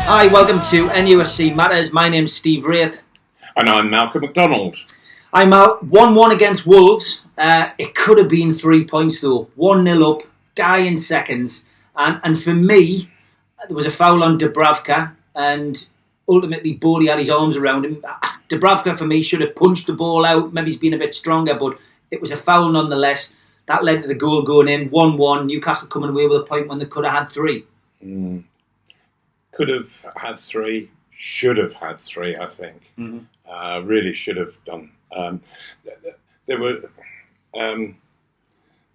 Hi, welcome to NUFC Matters. My name's Steve Wraith. And I'm Malcolm MacDonald. I'm out 1-1 against Wolves. It could have been 3 points though. 1-0 up, dying seconds. And for me, there was a foul on Dubravka and ultimately Bowley had his arms around him. Dubravka for me should have punched the ball out. Maybe he's been a bit stronger, but it was a foul nonetheless. That led to the goal going in. 1-1, Newcastle coming away with a point when they could have had 3. Could have had 3, should have had 3, I think. Really should have done. There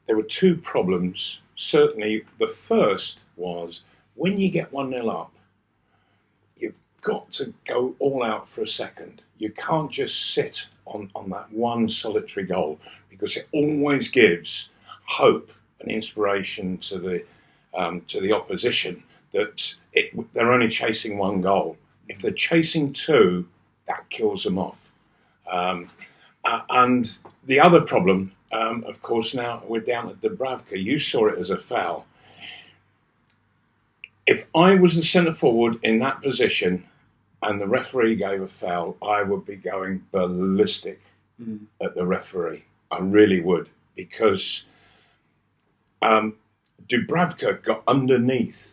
were 2 problems. Certainly, the first was when you get 1-0 up, you've got to go all out for a second. You can't just sit on that one solitary goal because it always gives hope and inspiration to the opposition that they're only chasing 1 goal. If they're chasing 2, that kills them off. And the other problem, of course, now we're down at Dubravka. You saw it as a foul. If I was the centre forward in that position and the referee gave a foul, I would be going ballistic at the referee. I really would, because Dubravka got underneath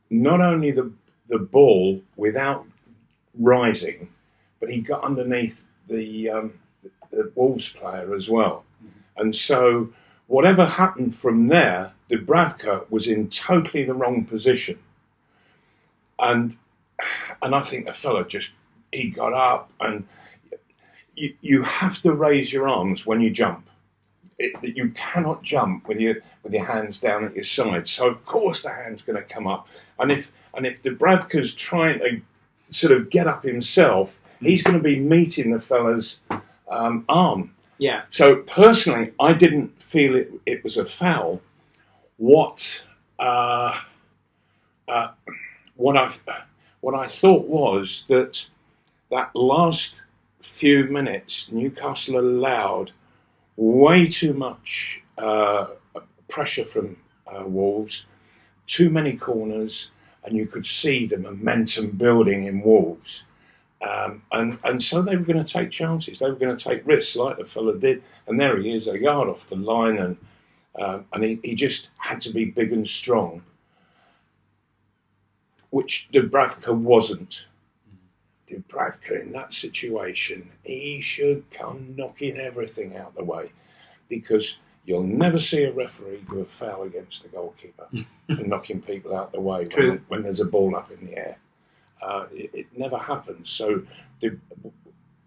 not only the ball without rising, but he got underneath the Wolves player as well. And so whatever happened from there, Dubravka was in totally the wrong position. And I think the fella he got up, and you have to raise your arms when you jump. You cannot jump with your hands down at your side. So of course the hand's going to come up. And if Dubravka's trying to sort of get up himself, he's going to be meeting the fella's arm. Yeah. So personally, I didn't feel it was a foul. What I thought was that last few minutes, Newcastle allowed way too much pressure from Wolves, too many corners, and you could see the momentum building in Wolves. And so they were going to take chances. They were going to take risks like the fella did. And there he is, a yard off the line, and he just had to be big and strong, which Dubravka wasn't. Dubravka in that situation, he should come knocking everything out the way, because you'll never see a referee do a foul against the goalkeeper for knocking people out the way when there's a ball up in the air. It never happens. So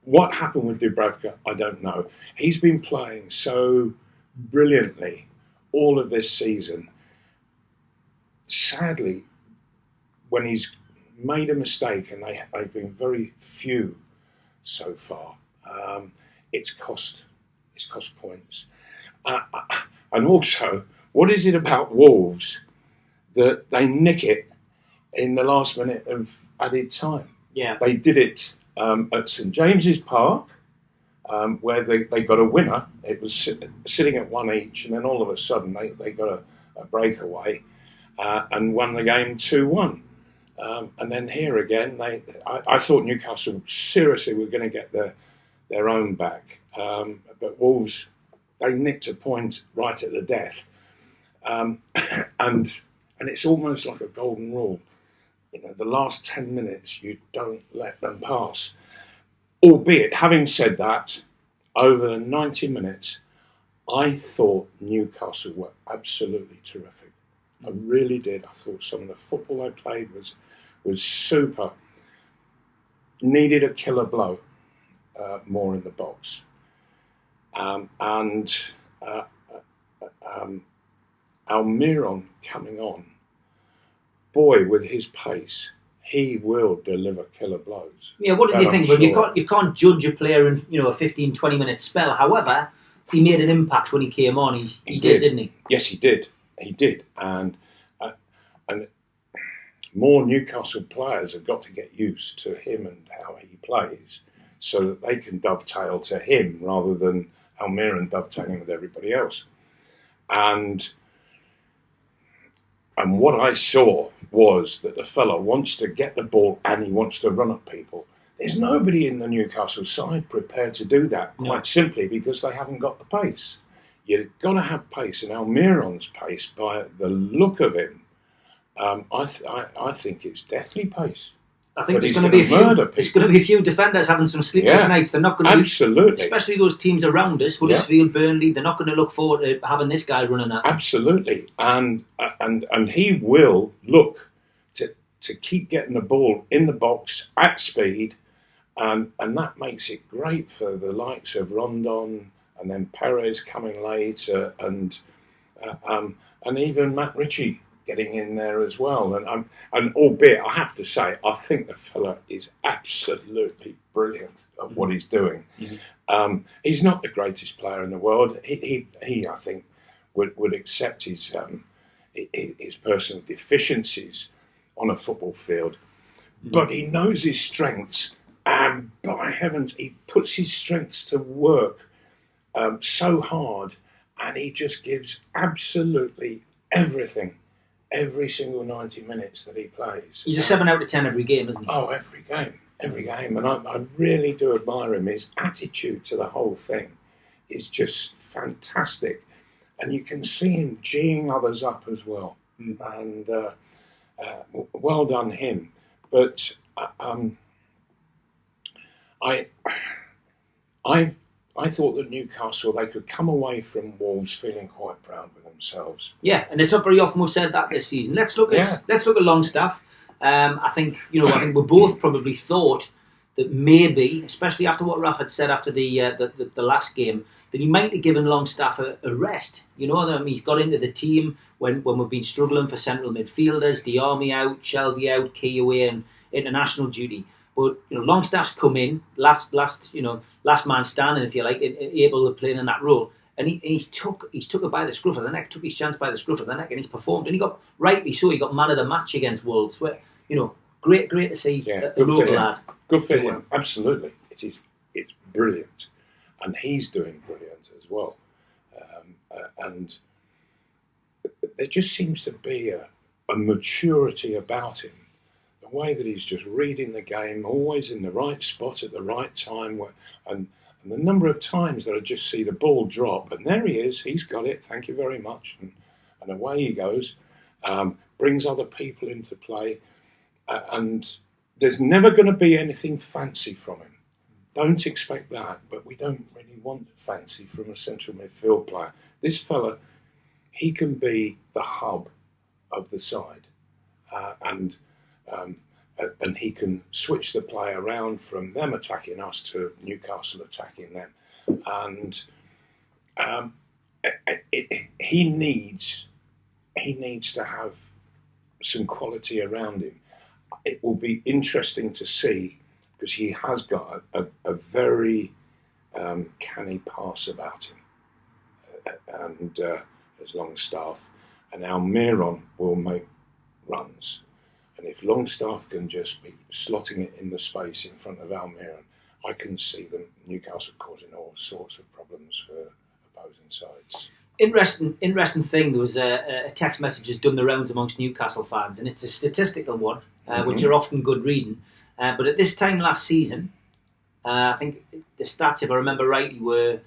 what happened with Dubravka, I don't know. He's been playing so brilliantly all of this season. Sadly, when he's made a mistake, and they've been very few so far, it's cost points. And also, what is it about Wolves that they nick it in the last minute of added time? Yeah, they did it at St James's Park, where they got a winner. It was sitting at 1 each, and then all of a sudden they got a breakaway and won the game 2-1. And then here again, I thought Newcastle seriously were going to get their own back, but Wolves, they nicked a point right at the death, and it's almost like a golden rule. You know, the last 10 minutes you don't let them pass. Albeit, having said that, over the 90 minutes, I thought Newcastle were absolutely terrific. I really did. I thought some of the football they played was super. Needed a killer blow more in the box. And Almiron coming on, boy, with his pace, he will deliver killer blows. Yeah, what did you think? Well, you can't judge a player in a 15, 20 minute spell. However, he made an impact when he came on. He did, didn't he? Yes, he did. He did. And more Newcastle players have got to get used to him and how he plays, so that they can dovetail to him rather than Almiron dovetailing with everybody else. And what I saw was that the fella wants to get the ball and he wants to run at people. There's nobody in the Newcastle side prepared to do that, quite simply because they haven't got the pace. You've got to have pace, and Almiron's pace, by the look of him, I think it's deathly pace. I think there's going to be a few defenders having some sleepless nights. They're not going to, absolutely, especially those teams around us, Huddersfield, Burnley. They're not going to look forward to having this guy running at them. Absolutely, and he will look to keep getting the ball in the box at speed, and that makes it great for the likes of Rondon, and then Perez coming later, and even Matt Ritchie getting in there as well. And albeit, I have to say, I think the fella is absolutely brilliant at what he's doing. Mm-hmm. He's not the greatest player in the world. He I think, would accept his personal deficiencies on a football field. Mm-hmm. But he knows his strengths, and by heavens, he puts his strengths to work so hard, and he just gives absolutely everything every single 90 minutes that he plays. He's a 7 out of 10 every game, isn't he? Oh, every game. And I really do admire him. His attitude to the whole thing is just fantastic. And you can see him geeing others up as well. And well done him. But I thought that Newcastle, they could come away from Wolves feeling quite proud with themselves. Yeah, and it's not very often we've said that this season. Let's look at Longstaff. I think we both probably thought that maybe, especially after what Raf had said after the last game, that he might have given Longstaff a rest. He's got into the team when we've been struggling for central midfielders, Diarmi out, Shelby out, Key away, and international duty. But Longstaff's come in last man standing, if you like, able to play in that role, and he took it by the scruff of the neck, took his chance by the scruff of the neck, and he's performed. And he got rightly so. He got man of the match against Wolves. Where great to see a local lad. Good for him, absolutely. It's brilliant, and he's doing brilliant as well. And there just seems to be a maturity about him. The way that he's just reading the game, always in the right spot at the right time, and the number of times that I just see the ball drop, and there he is, he's got it, thank you very much, and away he goes, brings other people into play, and there's never going to be anything fancy from him. Don't expect that, but we don't really want fancy from a central midfield player. This fella, he can be the hub of the side, and he can switch the play around from them attacking us to Newcastle attacking them. And he needs to have some quality around him. It will be interesting to see, because he has got a very canny pass about him. And as Longstaff, and Almiron will make runs. And if Longstaff can just be slotting it in the space in front of Almiron, I can see them, Newcastle, causing all sorts of problems for opposing sides. Interesting thing, there was a text message has done the rounds amongst Newcastle fans, and it's a statistical one, which are often good reading. But at this time last season, I think the stats, if I remember rightly, were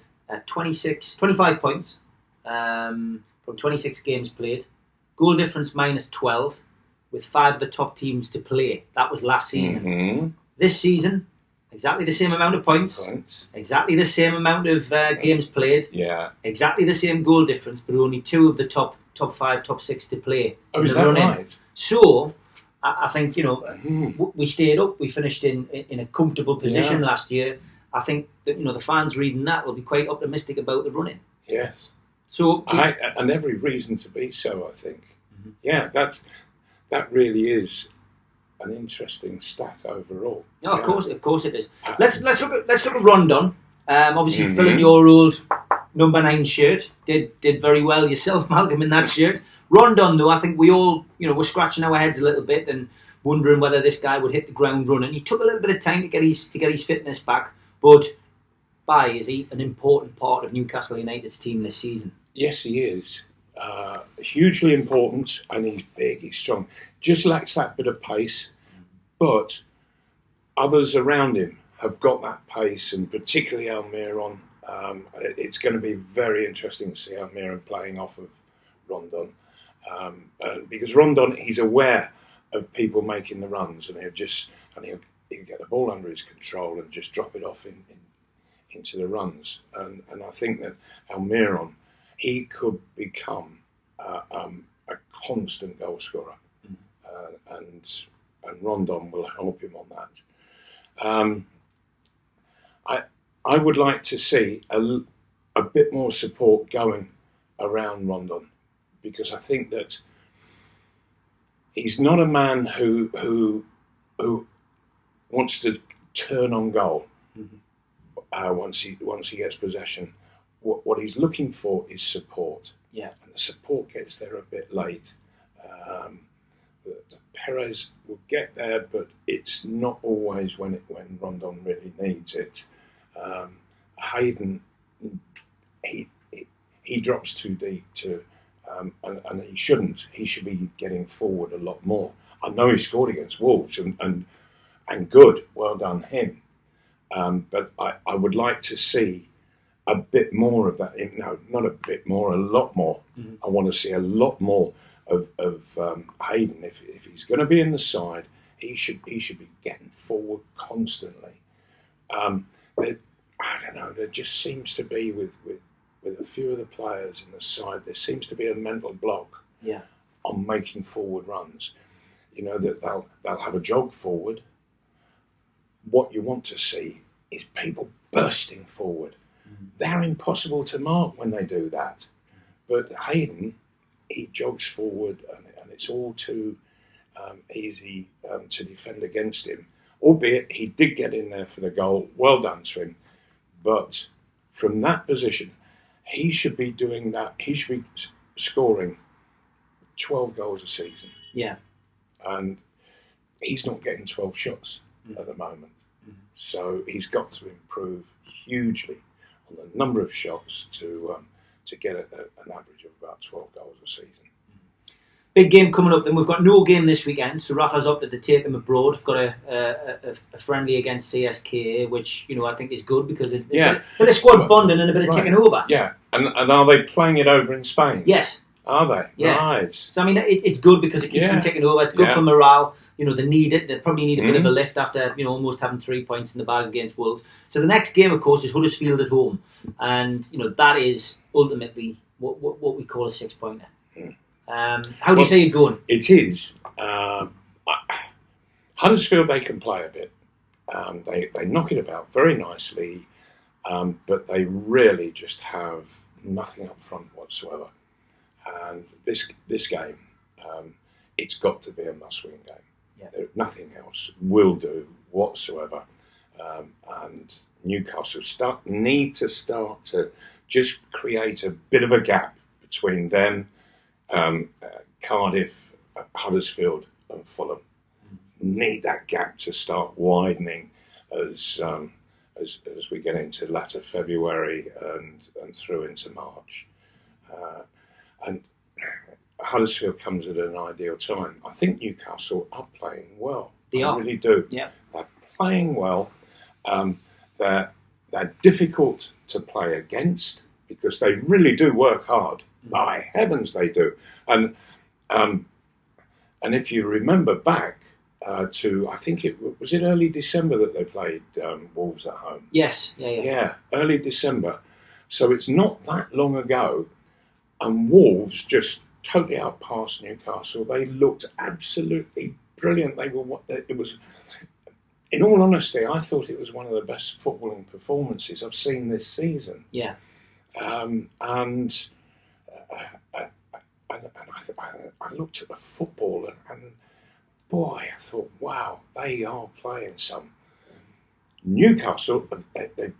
25 points from 26 games played, goal difference minus 12, with 5 of the top teams to play. That was last season. Mm-hmm. This season, exactly the same amount of points. Exactly the same amount of games played, exactly the same goal difference, but only 2 of the top 5, top 6 to play. Oh, is that right? So, I think, we stayed up, we finished in a comfortable position last year. I think that, the fans reading that will be quite optimistic about the running. Yes. So, and every reason to be so, I think. Mm-hmm. Yeah, that really is an interesting stat overall. No, of course it is. Let's look at Rondon. Obviously, filling your old number 9 shirt, did very well yourself, Malcolm, in that shirt. Rondon, though, I think we all were scratching our heads a little bit and wondering whether this guy would hit the ground running. He took a little bit of time to get his fitness back, but is he an important part of Newcastle United's team this season? Yes, he is. Hugely important, and he's big, he's strong. just lacks that bit of pace, but others around him have got that pace, and particularly Almiron. It's going to be very interesting to see Almiron playing off of Rondon, because Rondon, he's aware of people making the runs, and he'll get the ball under his control and just drop it off into the runs. And I think that Almiron, he could become a constant goal scorer, and Rondon will help him on that. I would like to see a bit more support going around Rondon, because I think that he's not a man who wants to turn on goal once he gets possession. What he's looking for is support. Yeah, and the support gets there a bit late. The Perez will get there, but it's not always when Rondon really needs it. Hayden, he drops too deep and he shouldn't. He should be getting forward a lot more. I know he scored against Wolves and good, well done him. But I would like to see a bit more of that. No, not a bit more, a lot more. Mm-hmm. I want to see a lot more of Hayden. If he's going to be in the side, he should be getting forward constantly. I don't know. There just seems to be with a few of the players in the side, there seems to be a mental block on making forward runs. You know, that they'll have a jog forward. What you want to see is people bursting forward. Mm-hmm. They're impossible to mark when they do that. But Hayden, he jogs forward, and it's all too easy to defend against him. Albeit he did get in there for the goal. Well done to him. But from that position, he should be doing that. He should be scoring 12 goals a season. Yeah. And he's not getting 12 shots at the moment. Mm-hmm. So he's got to improve hugely on the number of shots to get an average of about 12 goals a season. Big game coming up, then we've got no game this weekend, so Rafa's opted to take them abroad. We've got a friendly against CSK, which I think is good because a bit of squad bonding and a bit of ticking over. Yeah, and are they playing it over in Spain? Yes. Are they? Yeah. Right. So I mean, it's good because it keeps them ticking over. It's good for morale. They need it. They probably need a bit of a lift after almost having 3 points in the bag against Wolves. So the next game, of course, is Huddersfield at home, and that is ultimately what we call a 6-pointer. How do you see it going? It is. Huddersfield, they can play a bit. They knock it about very nicely, but they really just have nothing up front whatsoever. And this game, it's got to be a must-win game. Yeah. Nothing else will do whatsoever. And Newcastle need to start to just create a bit of a gap between them, Cardiff, Huddersfield and Fulham. Need that gap to start widening as we get into latter February and through into March. And Huddersfield comes at an ideal time. I think Newcastle are playing well. They really do. Yeah. They're playing well. They're difficult to play against because they really do work hard. By heavens, they do. And if you remember back to, I think was it early December that they played Wolves at home. Yes. Yeah. Early December. So it's not that long ago. And Wolves just totally outpassed Newcastle. They looked absolutely brilliant. It was, in all honesty, I thought it was one of the best footballing performances I've seen this season. Yeah. And I looked at the football and boy, I thought, wow, they are playing some. Newcastle, it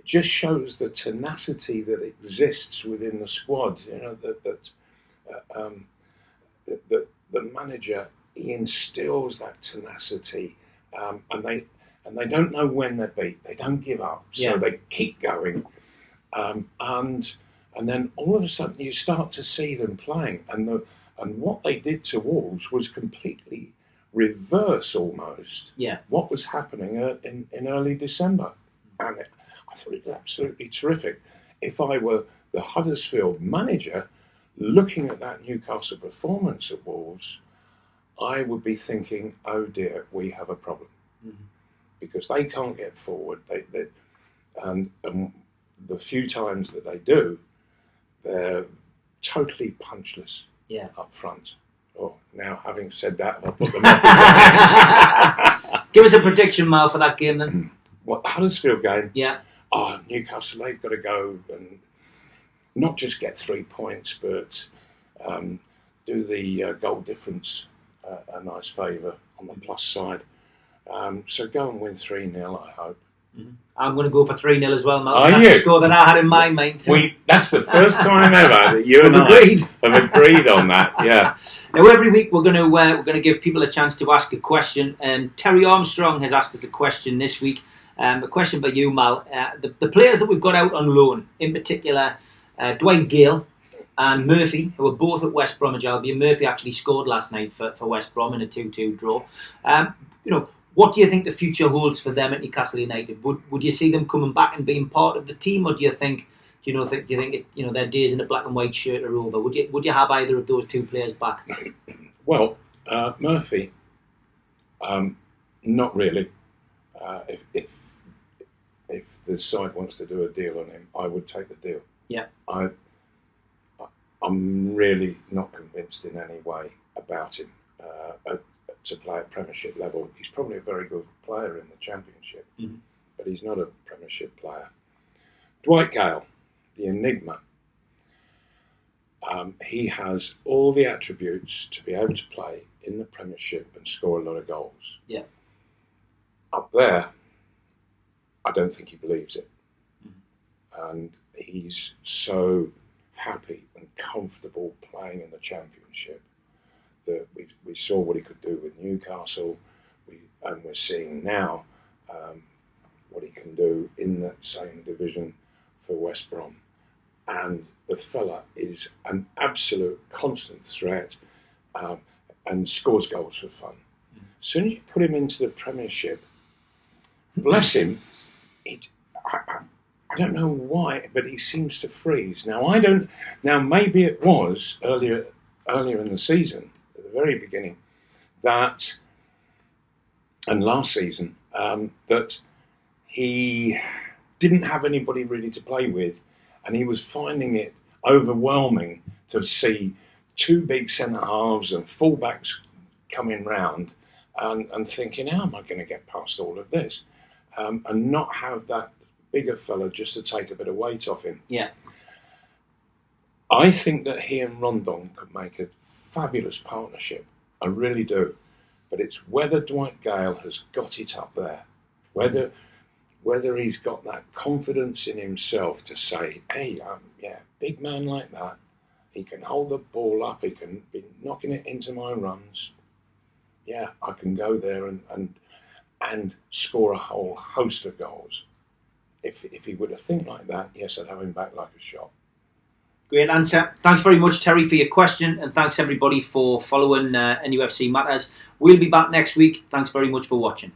just shows the tenacity that exists within the squad. That the manager, he instills that tenacity, and they don't know when they're beat. They don't give up, so they keep going, and then all of a sudden you start to see them playing, and And what they did to Wolves was completely reverse almost what was happening in early December. And I thought it was absolutely terrific. If I were the Huddersfield manager looking at that Newcastle performance at Wolves, I would be thinking, oh dear, we have a problem. Because they can't get forward. And the few times that they do, they're totally punchless up front. Oh, now having said that, I'll put them up. Give us a prediction, Mal, for that game then. What, Huddersfield game? Yeah. Oh, Newcastle, they've got to go and not just get 3 points, but do the goal difference a nice favour on the plus side. So go and win 3-0, I hope. I'm going to go for 3-0 as well, Mal. That's the score that I had in my mind too. That's the first time ever that you and I have agreed on that. Yeah. Now every week we're going to give people a chance to ask a question, and Terry Armstrong has asked us a question this week. A question for you, Mal. The players that we've got out on loan, in particular, Dwight Gale and Murphy, who are both at West Bromwich Albion. Murphy actually scored last night for West Brom in a 2-2 draw. What do you think the future holds for them at Newcastle United? Would you see them coming back and being part of the team, or do you think their days in a black and white shirt are over? Would you have either of those two players back? Well, Murphy, not really. If the side wants to do a deal on him, I would take the deal. Yeah. I'm really not convinced in any way about him to play at Premiership level. He's probably a very good player in the Championship, but he's not a Premiership player. Dwight Gale, the enigma. He has all the attributes to be able to play in the Premiership and score a lot of goals. Yeah. Up there, I don't think he believes it. And he's so happy and comfortable playing in the Championship that we saw what he could do with Newcastle, and we're seeing now what he can do in that same division for West Brom. And the fella is an absolute constant threat and scores goals for fun. As soon as you put him into the Premiership, bless him, I don't know why, but he seems to freeze. Now maybe it was earlier in the season, at the very beginning, and last season, that he didn't have anybody really to play with, and he was finding it overwhelming to see two big centre halves and fullbacks coming round, and thinking, how am I going to get past all of this, and not have that bigger fella just to take a bit of weight off him. Yeah. I think that he and Rondon could make a fabulous partnership. I really do. But it's whether Dwight Gale has got it up there, whether he's got that confidence in himself to say, hey, big man like that, he can hold the ball up, he can be knocking it into my runs. Yeah, I can go there and score a whole host of goals. If he were to think like that, yes, I'd have him back like a shot. Great answer. Thanks very much, Terry, for your question, and thanks everybody for following NUFC Matters. We'll be back next week. Thanks very much for watching.